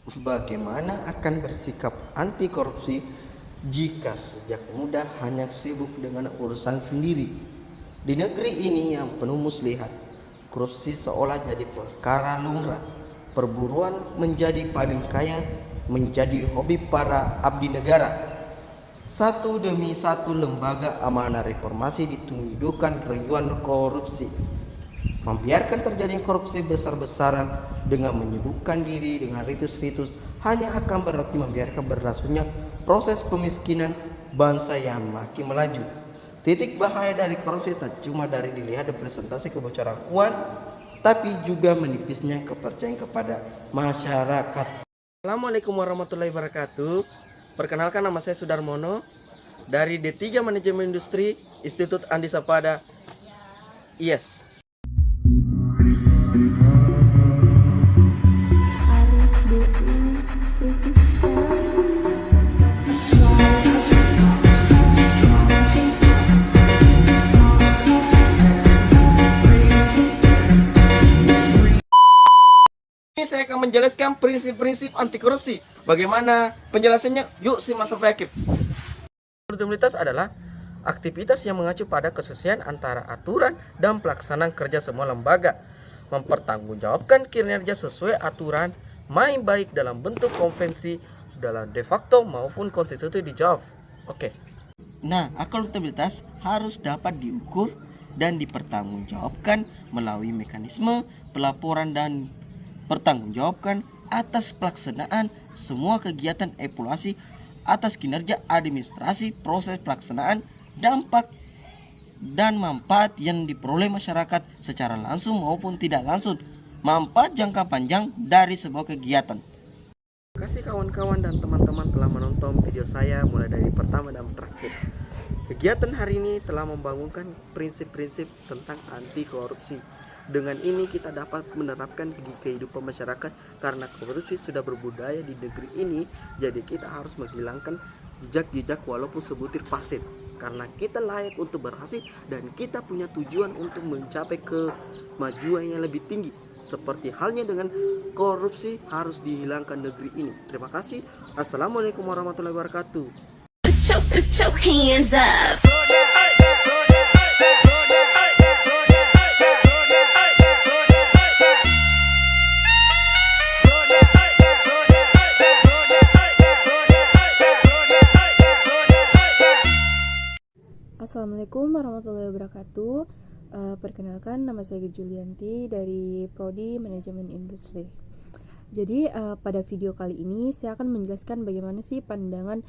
Bagaimana akan bersikap anti korupsi jika sejak muda hanya sibuk dengan urusan sendiri? Di negeri ini yang penuh muslihat, korupsi seolah jadi perkara lumrah. Perburuan menjadi paling kaya menjadi hobi para abdi negara. Satu demi satu lembaga amanah reformasi ditunjukkan rayuan korupsi. Membiarkan terjadinya korupsi besar-besaran dengan menyibukkan diri dengan ritus-ritus hanya akan berarti membiarkan berlangsungnya proses pemiskinan bangsa yang makin melaju. Titik bahaya dari korupsi tak cuma dari dilihat dari presentasi kebocoran uang, tapi juga menipisnya kepercayaan kepada masyarakat. Assalamualaikum warahmatullahi wabarakatuh. Perkenalkan, nama saya Sudarmono dari D3 Manajemen Industri Institut Andi Sapada. Yes. Ini saya akan menjelaskan prinsip-prinsip anti korupsi. Bagaimana penjelasannya? Yuk simak sampai akhir. Akuntabilitas adalah aktivitas yang mengacu pada kesesuaian antara aturan dan pelaksanaan kerja semua lembaga. Mempertanggungjawabkan kinerja sesuai aturan, main baik dalam bentuk konvensi, dalam de facto maupun konstitusi dijawab. Oke. Nah, akuntabilitas harus dapat diukur dan dipertanggungjawabkan melalui mekanisme pelaporan dan pertanggungjawabkan atas pelaksanaan semua kegiatan evaluasi atas kinerja administrasi, proses pelaksanaan, dampak dan manfaat yang diperoleh masyarakat secara langsung maupun tidak langsung, manfaat jangka panjang dari sebuah kegiatan. Terima kasih kawan-kawan dan teman-teman telah menonton video saya mulai dari pertama dan terakhir. Kegiatan hari ini telah membangunkan prinsip-prinsip tentang anti korupsi. Dengan ini kita dapat menerapkan di kehidupan masyarakat karena korupsi sudah berbudaya di negeri ini. Jadi kita harus menghilangkan jejak-jejak walaupun sebutir pasir, karena kita layak untuk berhasil dan kita punya tujuan untuk mencapai kemajuan yang lebih tinggi. Seperti halnya dengan korupsi harus dihilangkan negeri ini. Terima kasih. Assalamualaikum warahmatullahi wabarakatuh. Put your hands up. Assalamualaikum warahmatullahi wabarakatuh. Perkenalkan, nama saya Julianti dari Prodi Manajemen Industri. Jadi pada video kali ini saya akan menjelaskan bagaimana sih pandangan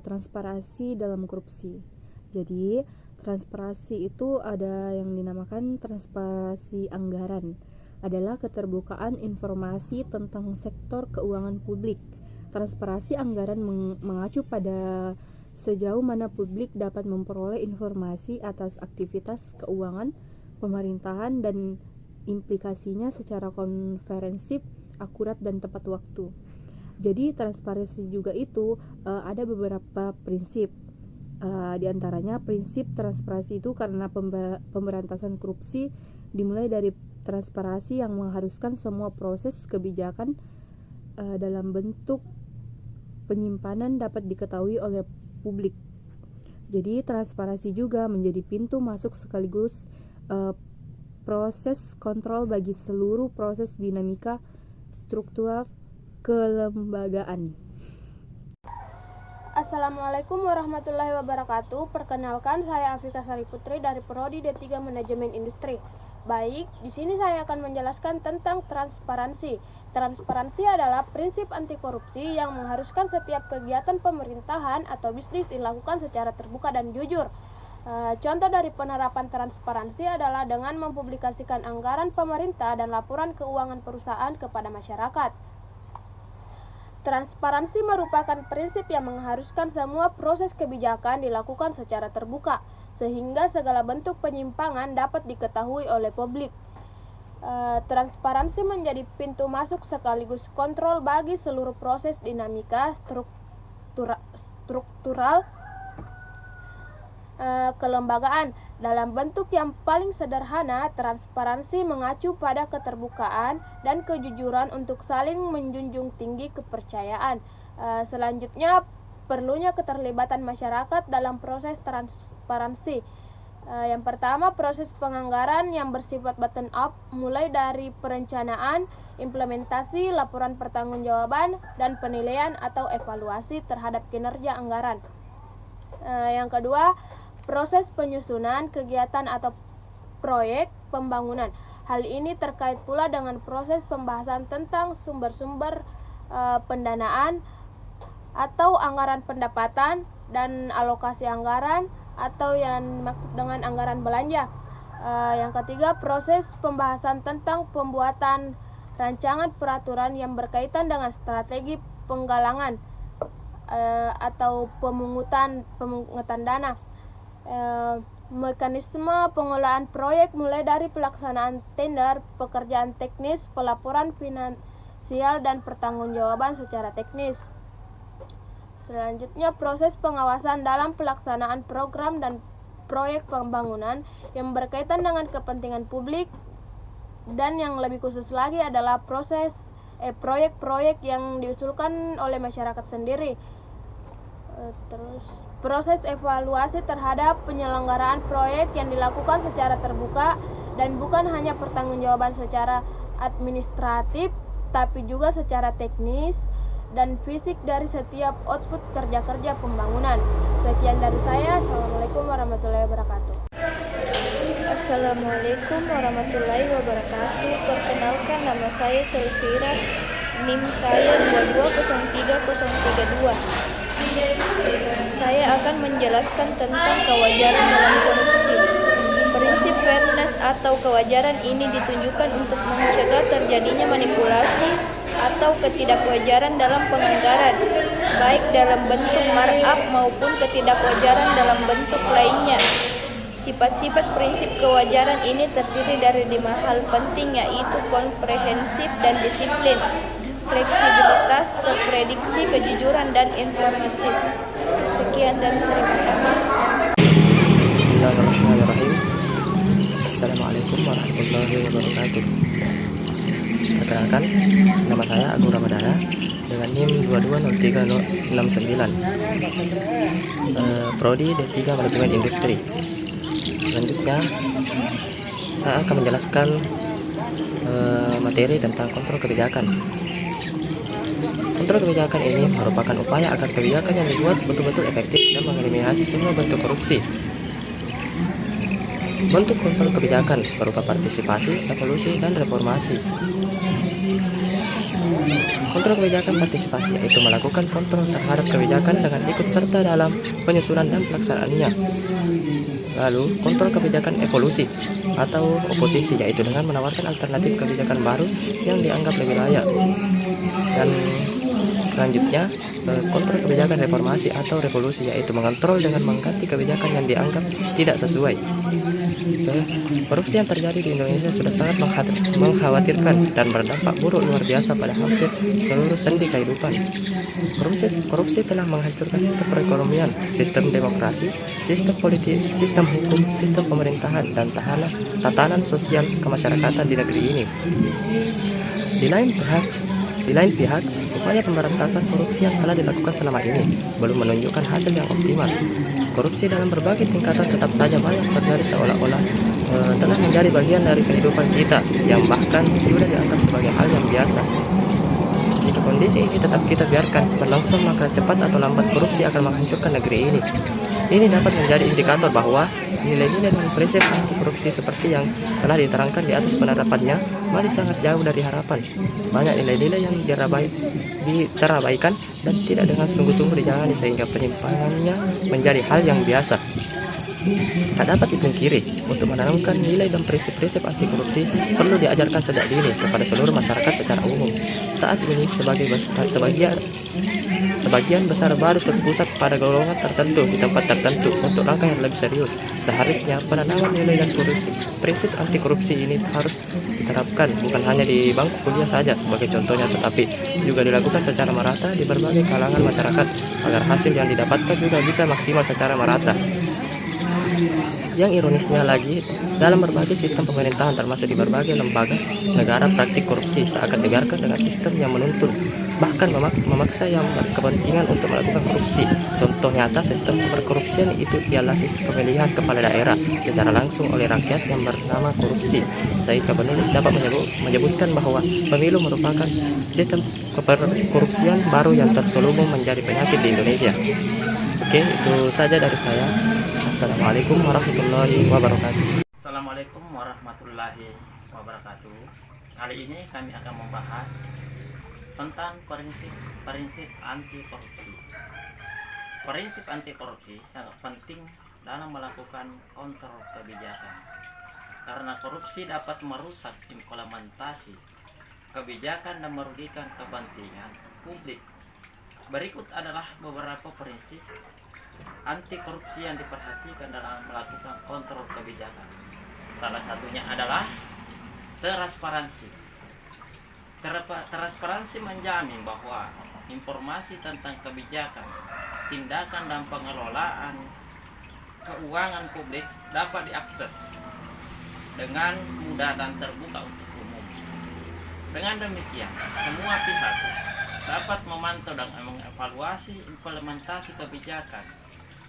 transparansi dalam korupsi. Jadi transparansi itu ada yang dinamakan transparansi anggaran, adalah keterbukaan informasi tentang sektor keuangan publik. Transparansi anggaran mengacu pada sejauh mana publik dapat memperoleh informasi atas aktivitas keuangan pemerintahan dan implikasinya secara konferensif, akurat dan tepat waktu. Jadi transparansi juga itu ada beberapa prinsip. Di antaranya prinsip transparansi itu karena pemberantasan korupsi dimulai dari transparansi yang mengharuskan semua proses kebijakan dalam bentuk penyimpanan dapat diketahui oleh publik. Jadi transparansi juga menjadi pintu masuk sekaligus proses kontrol bagi seluruh proses dinamika struktural kelembagaan. Assalamualaikum warahmatullahi wabarakatuh. Perkenalkan, saya Afika Sari Putri dari Prodi D3 Manajemen Industri. Baik, di sini saya akan menjelaskan tentang transparansi. Transparansi adalah prinsip anti korupsi yang mengharuskan setiap kegiatan pemerintahan atau bisnis dilakukan secara terbuka dan jujur. Contoh dari penerapan transparansi adalah dengan mempublikasikan anggaran pemerintah dan laporan keuangan perusahaan kepada masyarakat. Transparansi merupakan prinsip yang mengharuskan semua proses kebijakan dilakukan secara terbuka, sehingga segala bentuk penyimpangan dapat diketahui oleh publik. Transparansi menjadi pintu masuk sekaligus kontrol bagi seluruh proses dinamika struktural kelembagaan. Dalam bentuk yang paling sederhana, transparansi mengacu pada keterbukaan dan kejujuran untuk saling menjunjung tinggi memiliki kepercayaan. Selanjutnya, perlunya keterlibatan masyarakat dalam proses transparansi. Yang pertama, proses penganggaran yang bersifat bottom up, mulai dari perencanaan, implementasi, laporan pertanggungjawaban, dan penilaian atau evaluasi terhadap kinerja anggaran. Yang kedua, proses penyusunan kegiatan atau proyek pembangunan. Hal ini terkait pula dengan proses pembahasan tentang sumber-sumber pendanaan atau anggaran pendapatan dan alokasi anggaran, atau yang dimaksud dengan anggaran belanja. Yang ketiga, proses pembahasan tentang pembuatan rancangan peraturan yang berkaitan dengan strategi penggalangan atau pemungutan dana. Mekanisme pengelolaan proyek mulai dari pelaksanaan tender, pekerjaan teknis, pelaporan finansial, dan pertanggungjawaban secara teknis. Selanjutnya, proses pengawasan dalam pelaksanaan program dan proyek pembangunan yang berkaitan dengan kepentingan publik, dan yang lebih khusus lagi adalah proyek-proyek yang diusulkan oleh masyarakat sendiri. Terus, proses evaluasi terhadap penyelenggaraan proyek yang dilakukan secara terbuka dan bukan hanya pertanggungjawaban secara administratif, tapi juga secara teknis dan fisik dari setiap output kerja-kerja pembangunan. Sekian dari saya. Assalamualaikum warahmatullahi wabarakatuh. Assalamualaikum warahmatullahi wabarakatuh. Perkenalkan, nama saya Selvira, NIM saya 2203032. Saya akan menjelaskan tentang kewajaran dalam korupsi. Prinsip fairness atau kewajaran ini ditunjukkan untuk mencegah terjadinya manipulasi atau ketidakwajaran dalam penganggaran, baik dalam bentuk markup maupun ketidakwajaran dalam bentuk lainnya. Sifat-sifat prinsip kewajaran ini terdiri dari 5 hal penting, yaitu komprehensif dan disiplin, fleksibilitas, terprediksi, kejujuran, dan informatif. Sekian dan terima kasih. Bismillahirrahmanirrahim. Assalamualaikum warahmatullahi wabarakatuh. Perkenalkan, nama saya Agung Ramadana dengan NIM 2203069, Prodi D3 Manajemen Industri. Selanjutnya, saya akan menjelaskan materi tentang kontrol kebijakan. Kontrol kebijakan ini merupakan upaya agar kebijakan yang dibuat betul-betul efektif dan mengeliminasi semua bentuk korupsi. Bentuk kontrol kebijakan berupa partisipasi, evolusi, dan reformasi. Kontrol kebijakan partisipasi yaitu melakukan kontrol terhadap kebijakan dengan ikut serta dalam penyusunan dan pelaksanaannya. Lalu, kontrol kebijakan evolusi atau oposisi yaitu dengan menawarkan alternatif kebijakan baru yang dianggap lebih layak. Dan selanjutnya, kontrol kebijakan reformasi atau revolusi yaitu mengontrol dengan mengganti kebijakan yang dianggap tidak sesuai. Korupsi yang terjadi di Indonesia sudah sangat mengkhawatirkan dan berdampak buruk luar biasa pada hampir seluruh sendi kehidupan. Korupsi telah menghancurkan sistem perekonomian, sistem demokrasi, sistem politik, sistem hukum, sistem pemerintahan, dan tatanan sosial kemasyarakatan di negeri ini. Di lain pihak, upaya pemberantasan korupsi yang telah dilakukan selama ini belum menunjukkan hasil yang optimal. Korupsi dalam berbagai tingkatan tetap saja banyak terjadi seolah-olah telah menjadi bagian dari kehidupan kita yang bahkan sudah dianggap sebagai hal yang biasa. Jika kondisi ini tetap kita biarkan berlangsung, maka cepat atau lambat korupsi akan menghancurkan negeri ini. Ini dapat menjadi indikator bahwa nilai-nilai dan prinsip anti korupsi seperti yang telah diterangkan di atas penerapannya masih sangat jauh dari harapan. Banyak nilai-nilai yang terabaikan dan tidak dengan sungguh-sungguh dijalani sehingga penyimpangannya menjadi hal yang biasa. Tak dapat dipungkiri, untuk menanamkan nilai dan prinsip-prinsip anti korupsi perlu diajarkan sejak dini kepada seluruh masyarakat secara umum. Saat ini sebagian besar baru terpusat pada golongan tertentu di tempat tertentu. Untuk langkah yang lebih serius, seharusnya penanaman nilai dan prinsip anti korupsi ini harus diterapkan bukan hanya di bangku kuliah saja sebagai contohnya, tetapi juga dilakukan secara merata di berbagai kalangan masyarakat agar hasil yang didapatkan juga bisa maksimal secara merata. Yang ironisnya lagi, dalam berbagai sistem pemerintahan termasuk di berbagai lembaga negara, praktik korupsi seakan dibiarkan dengan sistem yang menuntun bahkan memaksa yang berkepentingan untuk melakukan korupsi. Contoh nyata sistem perkorupsian itu ialah sistem pemilihan kepala daerah secara langsung oleh rakyat yang bernama korupsi. Saya penulis dapat menyebutkan bahwa pemilu merupakan sistem korupsian baru yang terselubung menjadi penyakit di Indonesia. Oke, itu saja dari saya. Assalamualaikum warahmatullahi wabarakatuh. Assalamualaikum warahmatullahi wabarakatuh. Kali ini kami akan membahas tentang prinsip anti korupsi. Prinsip anti korupsi sangat penting dalam melakukan kontrol kebijakan, karena korupsi dapat merusak implementasi kebijakan dan merugikan kepentingan publik. Berikut adalah beberapa prinsip anti korupsi yang diperhatikan dalam melakukan kontrol kebijakan. Salah satunya adalah transparansi. Transparansi menjamin bahwa informasi tentang kebijakan, tindakan dan pengelolaan keuangan publik dapat diakses dengan mudah dan terbuka untuk umum. Dengan demikian, semua pihak dapat memantau dan mengevaluasi implementasi kebijakan,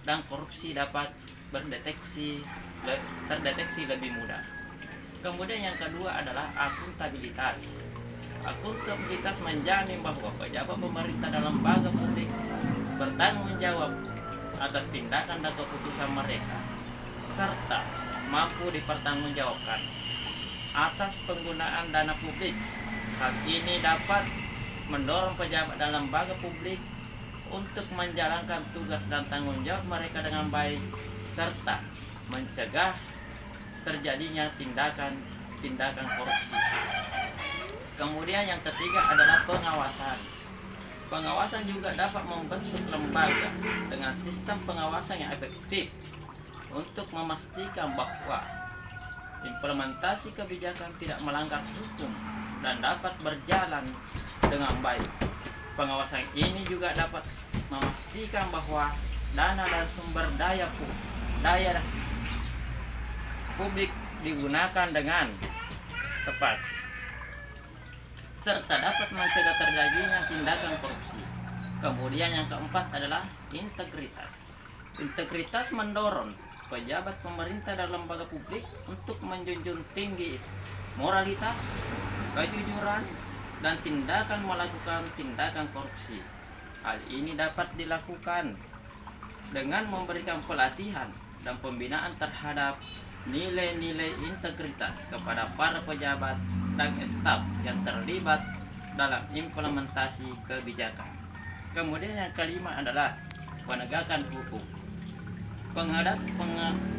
dan korupsi dapat terdeteksi lebih mudah. Kemudian yang kedua adalah akuntabilitas. Akuntabilitas menjamin bahwa pejabat pemerintah dan lembaga publik bertanggung jawab atas tindakan dan keputusan mereka, serta mampu dipertanggungjawabkan atas penggunaan dana publik. Hal ini dapat mendorong pejabat dan lembaga publik untuk menjalankan tugas dan tanggung jawab mereka dengan baik, serta mencegah terjadinya tindakan korupsi. Kemudian yang ketiga adalah pengawasan. Pengawasan juga dapat membentuk lembaga dengan sistem pengawasan yang efektif untuk memastikan bahwa implementasi kebijakan tidak melanggar hukum dan dapat berjalan dengan baik. Pengawasan ini juga dapat memastikan bahwa dana dan sumber daya publik digunakan dengan tepat, serta dapat mencegah terjadinya tindakan korupsi. Kemudian yang keempat adalah integritas. Integritas mendorong pejabat pemerintah dan lembaga publik untuk menjunjung tinggi moralitas, kejujuran, dan tindakan melakukan tindakan korupsi. Hal ini dapat dilakukan dengan memberikan pelatihan dan pembinaan terhadap nilai-nilai integritas kepada para pejabat dan staf yang terlibat dalam implementasi kebijakan. Kemudian yang kelima adalah penegakan hukum.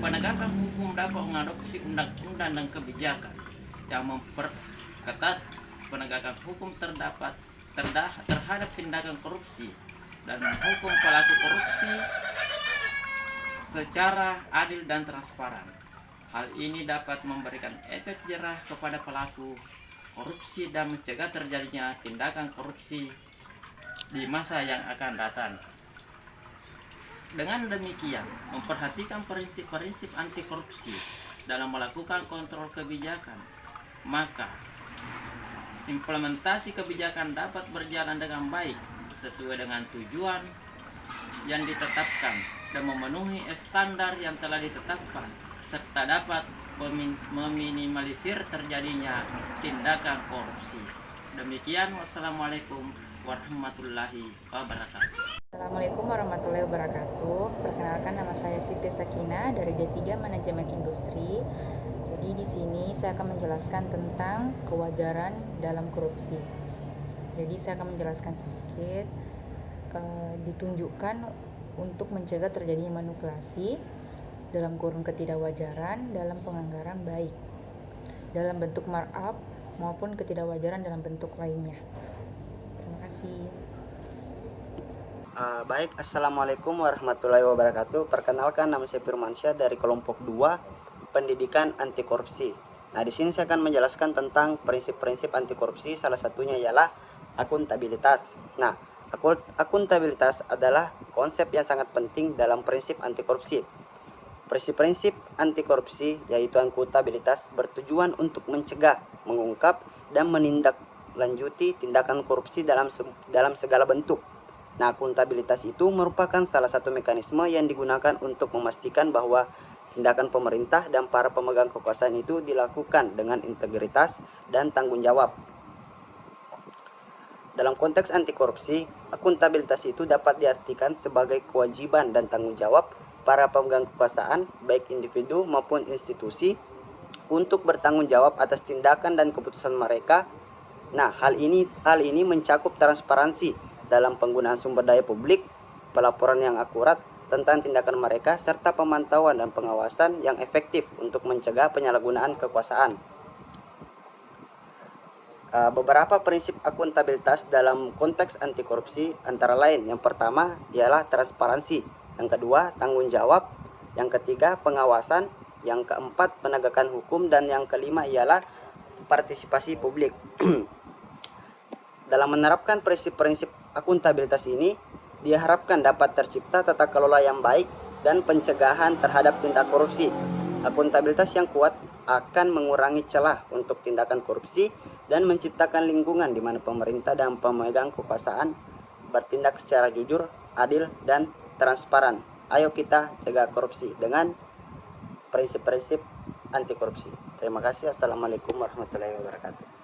Penegakan hukum dapat mengadopsi undang-undang dan kebijakan yang memperketat penegakan hukum terhadap tindakan korupsi dan menghukum pelaku korupsi secara adil dan transparan. Hal ini dapat memberikan efek jerah kepada pelaku korupsi dan mencegah terjadinya tindakan korupsi di masa yang akan datang. Dengan demikian, memperhatikan prinsip-prinsip anti korupsi dalam melakukan kontrol kebijakan, maka implementasi kebijakan dapat berjalan dengan baik sesuai dengan tujuan yang ditetapkan dan memenuhi standar yang telah ditetapkan, serta dapat meminimalisir terjadinya tindakan korupsi. Demikian, wassalamualaikum warahmatullahi wabarakatuh. Assalamualaikum warahmatullahi wabarakatuh. Perkenalkan, nama saya Siti Sakina dari D3 Manajemen Industri. Jadi di sini saya akan menjelaskan tentang kewajaran dalam korupsi. Jadi saya akan menjelaskan sedikit. Ditunjukkan untuk mencegah terjadinya manipulasi dalam kurun ketidakwajaran dalam penganggaran, baik dalam bentuk markup maupun ketidakwajaran dalam bentuk lainnya. Terima kasih. Baik, Assalamualaikum warahmatullahi wabarakatuh. Perkenalkan, nama saya Firmansyah dari kelompok 2 Pendidikan Anti Korupsi. Nah, di sini saya akan menjelaskan tentang prinsip-prinsip anti korupsi. Salah satunya ialah akuntabilitas. Nah, akuntabilitas adalah konsep yang sangat penting dalam prinsip anti korupsi. Prinsip-prinsip anti korupsi yaitu akuntabilitas bertujuan untuk mencegah, mengungkap, dan menindaklanjuti tindakan korupsi dalam segala bentuk. Nah, akuntabilitas itu merupakan salah satu mekanisme yang digunakan untuk memastikan bahwa tindakan pemerintah dan para pemegang kekuasaan itu dilakukan dengan integritas dan tanggung jawab. Dalam konteks anti korupsi, akuntabilitas itu dapat diartikan sebagai kewajiban dan tanggung jawab para pemegang kekuasaan, baik individu maupun institusi, untuk bertanggung jawab atas tindakan dan keputusan mereka. Nah, hal ini mencakup transparansi dalam penggunaan sumber daya publik, pelaporan yang akurat tentang tindakan mereka, serta pemantauan dan pengawasan yang efektif untuk mencegah penyalahgunaan kekuasaan. Beberapa prinsip akuntabilitas dalam konteks anti korupsi antara lain, yang pertama ialah transparansi, yang kedua tanggung jawab, yang ketiga pengawasan, yang keempat penegakan hukum, dan yang kelima ialah partisipasi publik. Dalam menerapkan prinsip-prinsip akuntabilitas ini, diharapkan dapat tercipta tata kelola yang baik dan pencegahan terhadap tindak korupsi. Akuntabilitas yang kuat akan mengurangi celah untuk tindakan korupsi dan menciptakan lingkungan di mana pemerintah dan pemegang kekuasaan bertindak secara jujur, adil, dan transparan. Ayo kita cegah korupsi dengan prinsip-prinsip anti korupsi. Terima kasih. Assalamualaikum warahmatullahi wabarakatuh.